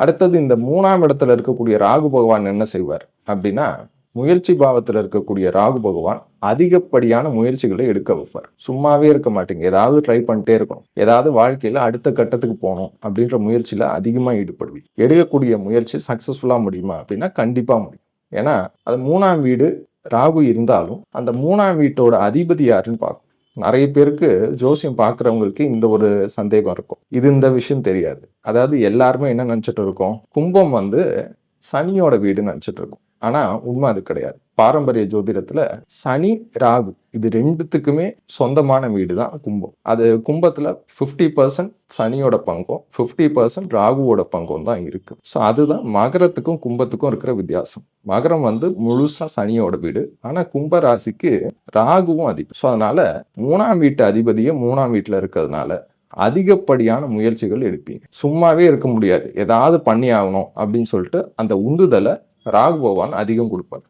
அடுத்தது இந்த 3ஆம் இடத்துல இருக்கக்கூடிய ராகு பகவான் என்ன செய்வார் அப்படின்னா, முயற்சி பாவத்துல இருக்கக்கூடிய ராகு பகவான் அதிகப்படியான முயற்சிகளை எடுக்க வைப்பார். சும்மாவே இருக்க மாட்டீங்க. ஏதாவது ட்ரை பண்ணிட்டே இருக்கணும். ஏதாவது வாழ்க்கையில அடுத்த கட்டத்துக்கு போகணும் அப்படின்ற முயற்சியில அதிகமா ஈடுபடுவீங்க. எடுக்கக்கூடிய முயற்சி சக்சஸ்ஃபுல்லா முடியுமா அப்படின்னா கண்டிப்பா முடியும். ஏன்னா அது 3ஆம் வீடு ராகு இருந்தாலும் அந்த 3ஆம் வீட்டோட அதிபதி யாருன்னு பார்க்கணும். நிறைய பேருக்கு ஜோசியம் பார்க்குறவங்களுக்கு இந்த ஒரு சந்தேகம் இருக்கும். இந்த விஷயம் தெரியாது. அதாவது எல்லாருமே என்ன நினைச்சிட்டு இருக்கோம், கும்பம் வந்து சனியோட வீடுன்னு நினைச்சிட்டு இருக்கோம். ஆனா உண்மை அது கிடையாது. பாரம்பரிய ஜோதிடத்துல சனி ராகு இது ரெண்டுத்துக்குமே சொந்தமான வீடு தான் கும்பம். அது கும்பத்துல 50% சனியோட பங்கும் 50% ராகுவோட பங்கும் தான் இருக்கு. ஸோ அதுதான் மகரத்துக்கும் கும்பத்துக்கும் இருக்கிற வித்தியாசம். மகரம் வந்து முழுசா சனியோட வீடு. ஆனா கும்ப ராசிக்கு ராகுவும் அதிபதி. ஸோ அதனால 3ஆம் வீட்டு அதிபதியே 3ஆம் வீட்டுல இருக்கிறதுனால அதிகப்படியான முயற்சிகள் எடுப்பீங்க. சும்மாவே இருக்க முடியாது. ஏதாவது பண்ணி ஆகணும் அப்படின்னு சொல்லிட்டு அந்த உந்துதலை ராகு பகவான் அதிகம் கொடுப்பார்.